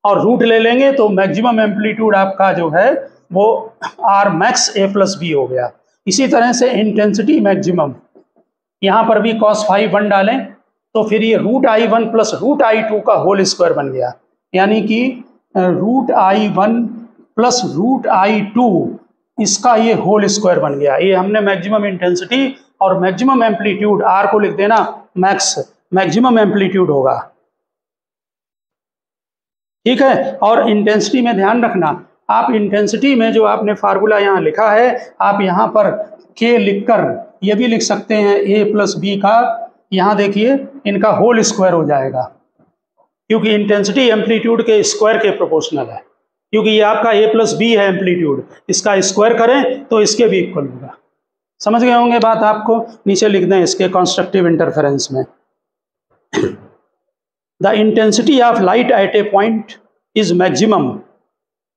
और रूट ले लेंगे तो मैक्सिमम एम्पलीट्यूड आपका जो है वो r max a plus b हो गया। इसी तरह से इंटेंसिटी मैक्सिमम, यहाँ पर भी cos फाई 1 डालें तो फिर ये root I 1 plus root I 2 का होल स्क्वायर बन गया, यानी कि root I 1 plus root I 2 इसका ये होल स्क्वायर बन गया। ये हमने मैक्सिमम इंटेंसिटी और मैक्सिमम एम्पलीट्यूड, आर को लिख देना मैक्स, मैक्सिमम एम्पलीट्यूड होगा, ठीक है। और इंटेंसिटी में ध्यान रखना, आप इंटेंसिटी में जो आपने फार्मूला यहाँ लिखा है, आप यहाँ पर k लिखकर ये भी लिख सकते हैं a प्लस बी का, यहाँ देखिए इनका होल स्क्वायर हो जाएगा, क्योंकि इंटेंसिटी एम्पलीट्यूड के स्क्वायर के प्रोपोर्शनल है, क्योंकि ये आपका a प्लस बी है एम्पलीट्यूड, इसका स्क्वायर करें तो इसके भी इक्वल होगा। समझ गए होंगे बात आपको, नीचे लिख दें इसके कंस्ट्रक्टिव इंटरफेरेंस में। The intensity of light at a point is maximum.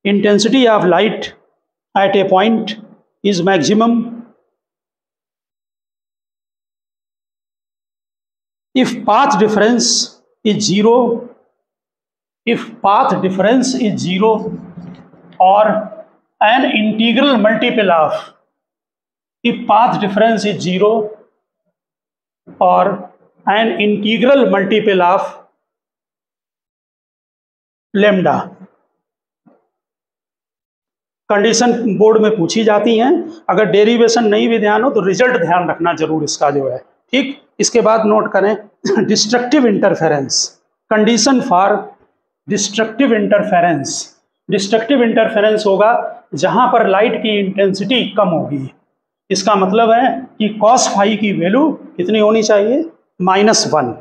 Intensity of light at a point is maximum if path difference is zero. If path difference is zero or an integral multiple of. If path difference is zero or an integral multiple of lambda. Condition board में पूछी जाती हैं, अगर डेरिवेशन नहीं भी ध्यान हो तो रिजल्ट ध्यान रखना जरूर इसका जो है, ठीक। इसके बाद नोट करें destructive interference, condition for destructive interference. Destructive interference होगा जहां पर लाइट की इंटेंसिटी कम होगी। इसका मतलब है कि cos फाई की वैल्यू कितनी होनी चाहिए, -1।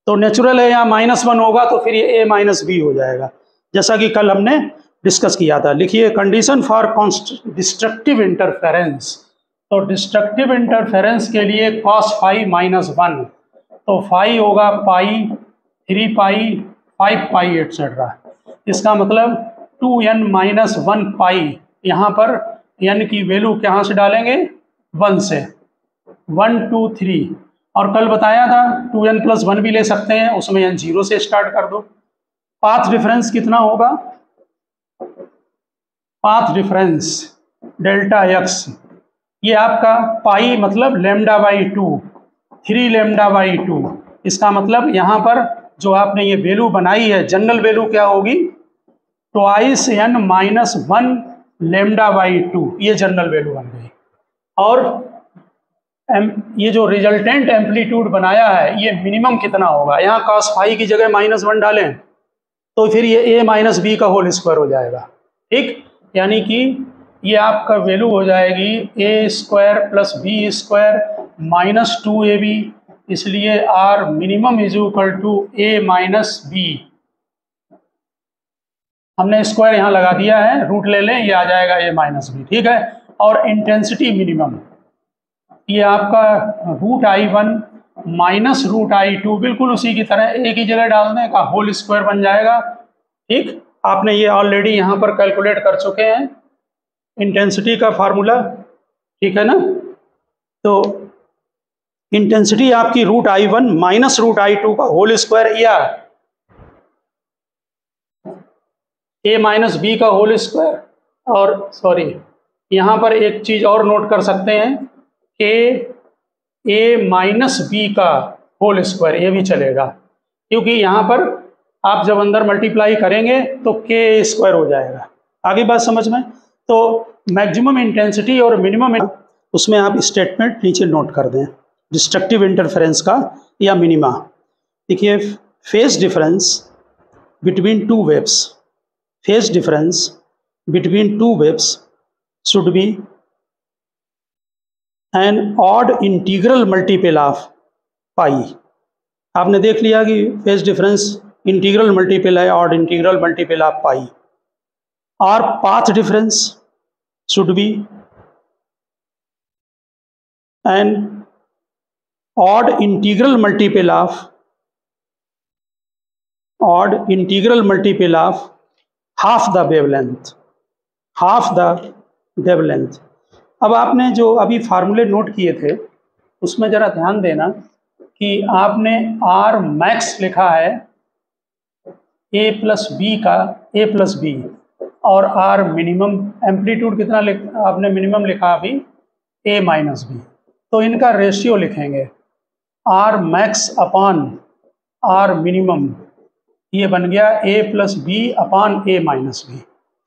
तो नेचुरल है यहाँ -1 होगा तो फिर ये a माइनस बी हो जाएगा, जैसा कि कल हमने डिस्कस किया था। लिखिए कंडीशन फॉर डिस्ट्रक्टिव इंटरफेरेंस। तो डिस्ट्रक्टिव इंटरफेरेंस के लिए cos फाई -1, तो फाई होगा पाई, 3 पाई, 5 पाई एटसेट्रा। इसका मतलब 2n-1 पाई, यहाँ पर n की वैल्यू कहाँ से डालेंगे, 1 से, 1 2 3, और कल बताया था 2n+1 भी ले सकते हैं, उसमें n 0 से स्टार्ट कर दो। पाथ डिफरेंस कितना होगा, पाथ डिफरेंस डेल्टा x, ये आपका पाई मतलब λ/2, 3 λ/2। इसका मतलब यहाँ पर जो आपने ये वैल्यू बनाई है, जनरल वैल्यू क्या होगी, ट्वाइस n-1 λ/2, ये जनरल वैल्यू बन गई। और ये जो रिजल्टेंट एम्पलीट्यूड बनाया है ये मिनिमम कितना होगा, यहाँ cos फाई की जगह -1 डालें तो फिर ये a माइनस बी का होल स्क्वायर हो जाएगा, ठीक। यानी कि ये आपका वैल्यू हो जाएगी a² + b² -2ab, इसलिए r minimum is equal to a minus b. हमने स्क्वायर यहाँ लगा दिया है, रूट ले लें, ये आ जाएगा a माइनस बी, ठीक है। और इंटेंसिटी मिनिमम ये आपका √I1 माइनस √I2, बिल्कुल उसी की तरह एक ही जगह डालने का होल स्क्वायर बन जाएगा, ठीक। आपने ये ऑलरेडी यहाँ पर कैलकुलेट कर चुके हैं इंटेंसिटी का फार्मूला, ठीक है ना। तो इंटेंसिटी आपकी √I1 माइनस √I2 का होल स्क्वायर, या a माइनस बी का होल स्क्वायर। और सॉरी, यहाँ पर एक चीज़ और नोट कर सकते हैं कि a माइनस बी का होल स्क्वायर, ये भी चलेगा, क्योंकि यहाँ पर आप जब अंदर मल्टीप्लाई करेंगे तो k² हो जाएगा। आगे बात समझ में। तो मैक्सिमम इंटेंसिटी और मिनिमम, उसमें आप स्टेटमेंट नीचे नोट कर दें डिस्ट्रक्टिव इंटरफेरेंस का या मिनिमा। देखिए phase difference between two waves, phase difference between two waves should be an odd integral multiple of pi. आपने देख लिया कि फेज डिफरेंस इंटीग्रल मल्टीपल है, odd integral multiple of pi. और path difference should be an odd integral multiple of half the wavelength, half the wavelength. अब आपने जो अभी फार्मूले नोट किए थे उसमें ज़रा ध्यान देना कि आपने आर मैक्स लिखा है ए प्लस बी और आर मिनिमम, एम्पलीट्यूड कितना आपने मिनिमम लिखा अभी ए माइनस बी, तो इनका रेशियो लिखेंगे r max upon r minimum, ये बन गया a plus b upon a minus b.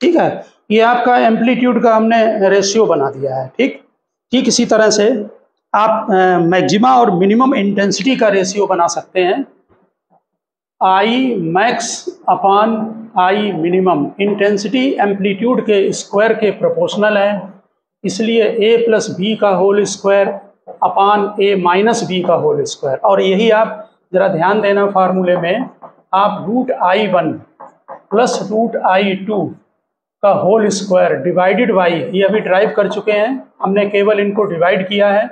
ठीक है, ये आपका एम्पलीट्यूड का हमने रेशियो बना दिया है। ठीक इसी तरह से आप मैक्सिमा और मिनिमम इंटेंसिटी का रेशियो बना सकते हैं, I max upon I minimum. Intensity amplitude के स्क्वायर के प्रोपोर्शनल है, इसलिए ए प्लस बी का whole square upon a minus B का होल स्क्वायर। और यही आप जरा ध्यान देना, फार्मूले में आप √I1 प्लस √I2 का होल स्क्वायर डिवाइडेड बाई, ये अभी ड्राइव कर चुके हैं, हमने केवल इनको डिवाइड किया है,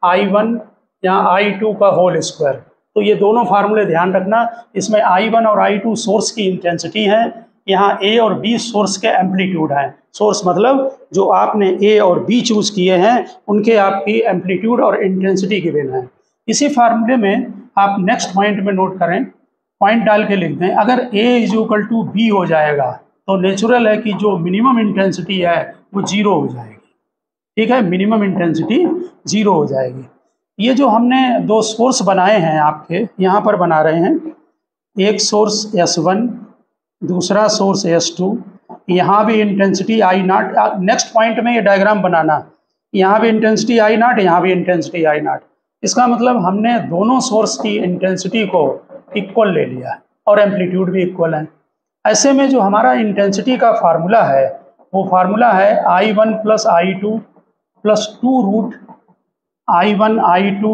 I1 या I2 का होल स्क्वायर। तो ये दोनों फार्मूले ध्यान रखना, इसमें I1 और I2 सोर्स की इंटेंसिटी है, यहाँ A और B सोर्स के एम्पलीट्यूड हैं। सोर्स मतलब जो आपने A और B चूज किए हैं उनके आपकी एम्पलीट्यूड और इंटेंसिटी गिवन है। इसी फार्मूले में आप नेक्स्ट पॉइंट में नोट करें, पॉइंट डाल के लिख दें, अगर A = B हो जाएगा तो नेचुरल है कि जो मिनिमम इंटेंसिटी है वो 0 हो जाएगी। ठीक है, मिनिमम इंटेंसिटी 0 हो जाएगी। ये जो हमने दो सोर्स बनाए हैं आपके यहाँ पर बना रहे हैं, एक सोर्स S1, दूसरा सोर्स S2, यहाँ भी इंटेंसिटी I0। नेक्स्ट पॉइंट में ये डायग्राम बनाना, यहाँ भी इंटेंसिटी I0, यहाँ भी इंटेंसिटी I0। इसका मतलब हमने दोनों सोर्स की इंटेंसिटी को इक्वल ले लिया और एम्पलीट्यूड भी इक्वल है। ऐसे में जो हमारा इंटेंसिटी का फार्मूला है वो फार्मूला है I1 plus I2 plus 2√I1 I2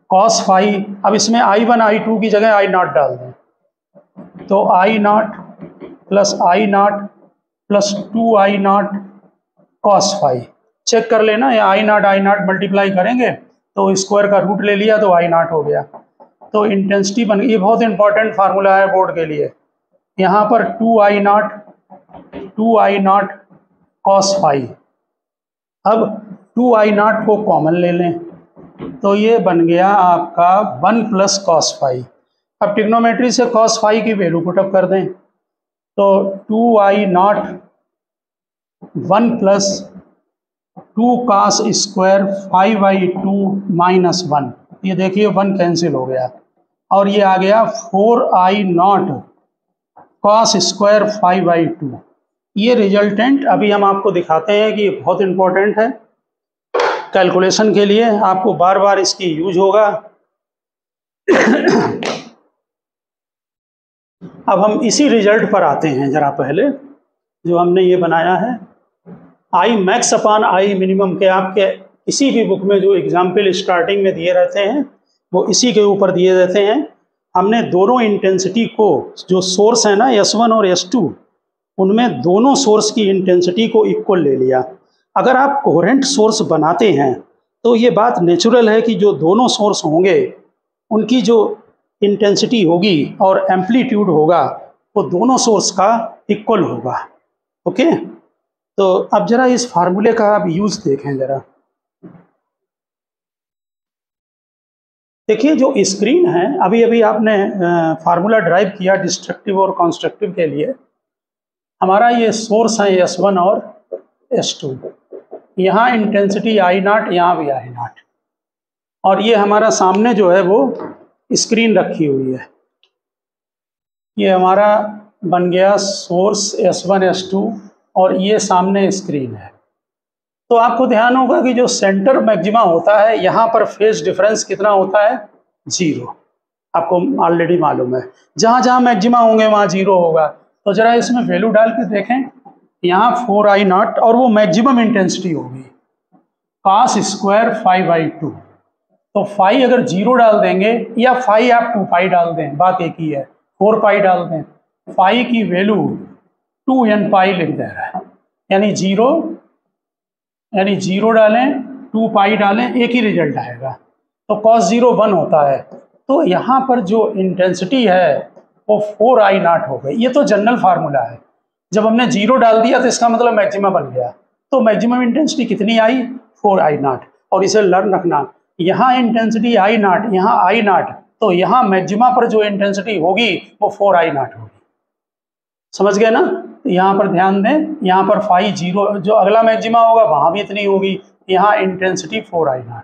cos phi. अब इसमें I1 I2 की जगह I0 डाल दें, तो I0 plus 2I0 cos phi. Check कर लेना, या I0 मल्टीप्लाई करेंगे तो स्क्वायर का रूट ले लिया तो I0 हो गया, तो इंटेंसिटी बन गई। ये बहुत इंपॉर्टेंट फार्मूला है बोर्ड के लिए। यहाँ पर 2I0 cos फाई। अब 2I0 को कॉमन ले लें तो ये बन गया आपका 1 प्लस cos फाई। अब ट्रिग्नोमेट्री से cos फाई की वैल्यू पुटअप कर दें, तो 2I0 1 plus 2 cos square 5/2 minus 1, ये देखिए 1 कैंसिल हो गया और ये आ गया 4I0 cos स्क्वायर 5/2। ये रिजल्टेंट अभी हम आपको दिखाते हैं कि ये बहुत इंपॉर्टेंट है कैलकुलेशन के लिए, आपको बार बार इसकी यूज होगा। अब हम इसी रिजल्ट पर आते हैं। जरा पहले जो हमने ये बनाया है I max upon I minimum के, आपके किसी भी बुक में जो एग्जाम्पल स्टार्टिंग में दिए रहते हैं वो इसी के ऊपर दिए रहते हैं। हमने दोनों इंटेंसिटी को, जो सोर्स है ना S1 और S2, उनमें दोनों सोर्स की इंटेंसिटी को इक्वल ले लिया। अगर आप कोहेरेंट सोर्स बनाते हैं तो ये बात नेचुरल है कि जो दोनों सोर्स होंगे उनकी जो इंटेंसिटी होगी और एम्पलीट्यूड होगा वो दोनों सोर्स का इक्वल होगा। ओके, तो अब जरा इस फार्मूले का आप यूज़ देखें जरा। देखिए जो स्क्रीन है, अभी अभी आपने फार्मूला ड्राइव किया डिस्ट्रक्टिव और कंस्ट्रक्टिव के लिए। हमारा ये सोर्स है S1 और S2, यहाँ इंटेंसिटी I0, यहाँ भी I0, और ये हमारा सामने जो है वो स्क्रीन रखी हुई है। ये हमारा बन गया सोर्स S1 S2 और ये सामने स्क्रीन है। तो आपको ध्यान होगा कि जो सेंटर मैक्सिमा होता है यहाँ पर फेज डिफरेंस कितना होता है, 0। आपको ऑलरेडी मालूम है, जहाँ जहाँ मैक्सिमा होंगे वहाँ 0 होगा। तो जरा इसमें वैल्यू डाल के देखें, यहाँ 4I0 और वो मैक्सिमम इंटेंसिटी होगी cos स्क्वायर 5/2। तो फाई अगर 0 डाल देंगे या फाई आप 2π डाल दें, बात एक ही है, 4π डाल दें, फाई की वैल्यू 2nπ लिख दे रहा है, यानी 0 डालें 2π डालें एक ही रिजल्ट आएगा। तो cos 0 1 होता है। तो यहाँ पर जो इंटेंसिटी है वो 4I0 हो गई। ये तो जनरल फार्मूला है, जब हमने 0 डाल दिया तो इसका मतलब मैक्सिमम बन गया। तो मैक्सिमम इंटेंसिटी कितनी आई, 4I0। और इसे लर्न रखना, यहाँ इंटेंसिटी आई नॉट, यहाँ आई नॉट, तो यहाँ मैक्सिमा पर जो इंटेंसिटी होगी वो 4 आई नॉट होगी। समझ गए ना? तो यहाँ पर ध्यान दें, यहाँ पर फाई 0, जो अगला मैक्सिमा होगा वहाँ भी इतनी होगी, यहाँ इंटेंसिटी 4 आई नॉट।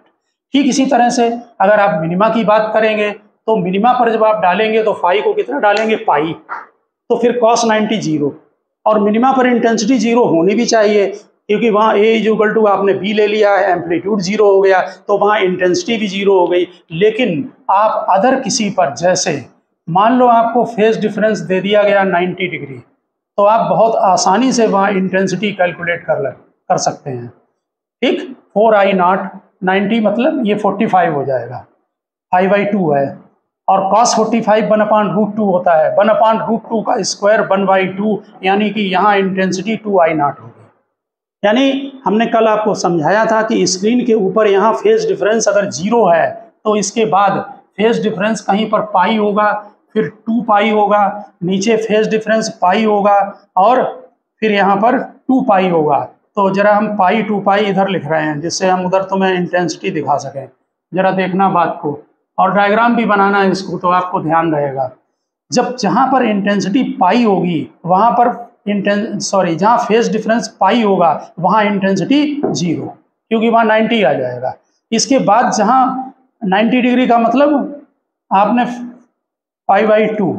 ठीक इसी तरह से अगर आप मिनिमा की बात करेंगे तो मिनिमा पर जब आप डालेंगे तो फाई को कितना डालेंगे, पाई, तो फिर cos 90 0, और मिनिमा पर इंटेंसिटी 0 होनी भी चाहिए क्योंकि वहाँ A इक्वल टू आपने B ले लिया है, एम्पलीट्यूड 0 हो गया तो वहाँ इंटेंसिटी भी 0 हो गई। लेकिन आप अदर किसी पर, जैसे मान लो आपको फेज डिफरेंस दे दिया गया 90 डिग्री, तो आप बहुत आसानी से वहाँ इंटेंसिटी कैलकुलेट कर सकते हैं। ठीक, 4 आई नॉट 90 मतलब ये 45 हो जाएगा, 5/2 है, और cos 45 1/√2 होता है, 1/√2 का स्क्वायर 1/2, यानी कि यहाँ इंटेंसिटी 2 आई नॉट होगी। यानी हमने कल आपको समझाया था कि स्क्रीन के ऊपर यहाँ फेज डिफरेंस अगर 0 है तो इसके बाद फेज डिफरेंस कहीं पर पाई होगा, फिर 2 पाई होगा, नीचे फेज डिफरेंस पाई होगा, और फिर यहाँ पर 2 पाई होगा। तो जरा हम पाई 2 पाई इधर लिख रहे हैं जिससे हम उधर तुम्हें इंटेंसिटी दिखा सकें। जरा देखना बात को, और डायग्राम भी बनाना है इसको, तो आपको ध्यान रहेगा। जब जहाँ पर इंटेंसिटी पाई होगी वहाँ पर जहाँ फेज डिफरेंस पाई होगा वहाँ इंटेंसिटी 0, क्योंकि वहाँ 90 आ जाएगा। इसके बाद जहाँ 90 डिग्री का मतलब आपने 5/2,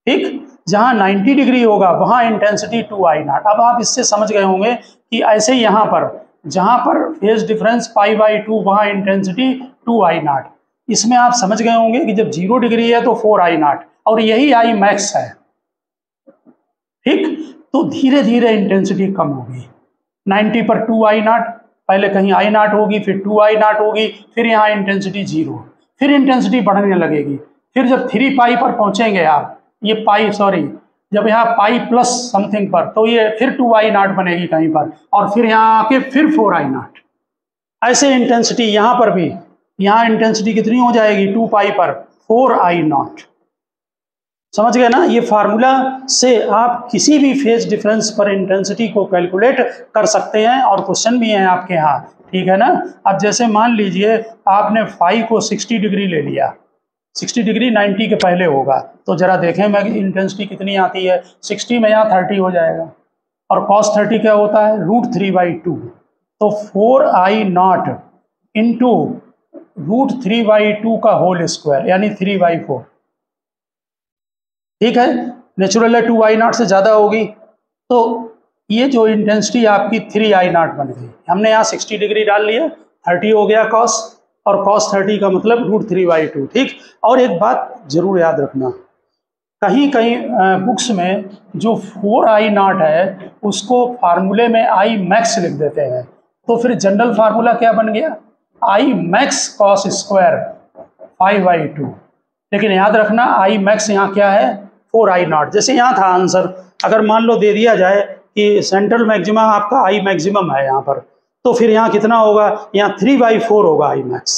ठीक, जहाँ 90 डिग्री होगा वहाँ इंटेंसिटी 2 आई नॉट। अब आप इससे समझ गए होंगे कि ऐसे यहाँ पर जहाँ पर फेज डिफरेंस 5/2 वहाँ इंटेंसिटी 2 आई नॉट। इसमें आप समझ गए होंगे कि जब 0 डिग्री है तो 4 आई नॉट, और यही आई मैक्स है। ठीक, तो धीरे धीरे इंटेंसिटी कम होगी। 90 पर 2 आई नॉट, पहले कहीं आई नॉट होगी, फिर 2 आई नॉट होगी, फिर यहाँ इंटेंसिटी 0, फिर इंटेंसिटी बढ़ने लगेगी। फिर जब 3 पाई पर पहुँचेंगे आप, ये पाई जब यहाँ पाई प्लस समथिंग पर, तो ये फिर 2 आई नॉट बनेगी कहीं पर, और फिर यहाँ आके फिर 4 आई नॉट। ऐसे इंटेंसिटी यहाँ पर भी, यहाँ इंटेंसिटी कितनी हो जाएगी 2 पाई पर 4 आई नॉट। समझ गए ना? ये फार्मूला से आप किसी भी फेज डिफरेंस पर इंटेंसिटी को कैलकुलेट कर सकते हैं, और क्वेश्चन भी हैं आपके यहाँ, ठीक है ना? अब जैसे मान लीजिए आपने फाई को 60 डिग्री ले लिया, 60 डिग्री 90 के पहले होगा, तो जरा देखें मैं इंटेंसिटी कितनी आती है। 60 में यहाँ 30 हो जाएगा, और cos 30 क्या होता है, √3/2, तो 4 आई नॉट इंटू √3/2 का होल स्क्वायर, यानी 3/4। ठीक है, नेचुरल है 2 आई नॉट से ज़्यादा होगी, तो ये जो इंटेंसिटी आपकी 3 आई नॉट बन गई। हमने यहाँ 60 डिग्री डाल लिया, 30 हो गया cos, और cos 30 का मतलब √3/2। ठीक, और एक बात जरूर याद रखना, कहीं कहीं बुक्स में जो 4 आई नॉट है उसको फार्मूले में आई मैक्स लिख देते हैं, तो फिर जनरल फार्मूला क्या बन गया, आई मैक्स cos स्क्वायर 5/2। लेकिन याद रखना आई मैक्स यहाँ क्या है, 4 आई नॉट। जैसे यहाँ था आंसर, अगर मान लो दे दिया जाए कि सेंट्रल मैक्सिमा आपका आई मैक्सिमम है यहाँ पर, तो फिर यहाँ कितना होगा, यहाँ 3/4 होगा आई मैक्स।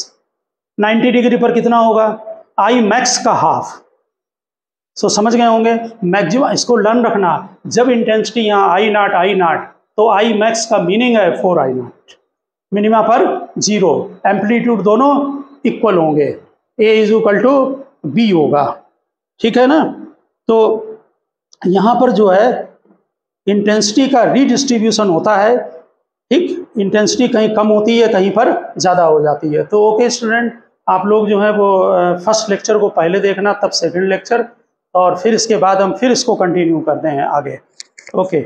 90 डिग्री पर कितना होगा, आई मैक्स का हाफ। सो समझ गए होंगे मैक्सिमा, इसको लर्न रखना। जब इंटेंसिटी यहाँ आई नॉट तो आई मैक्स का मीनिंग है 4 आई नॉट, मिनिमा पर 0, एम्पलीट्यूड दोनों इक्वल होंगे, A = B होगा। ठीक है ना? तो यहाँ पर जो है इंटेंसिटी का रीडिस्ट्रीब्यूशन होता है। ठीक, इंटेंसिटी कहीं कम होती है, कहीं पर ज़्यादा हो जाती है। तो ओके स्टूडेंट, आप लोग जो है वो फर्स्ट लेक्चर को पहले देखना, तब सेकंड लेक्चर, और फिर इसके बाद हम फिर इसको कंटिन्यू करते हैं आगे। ओके।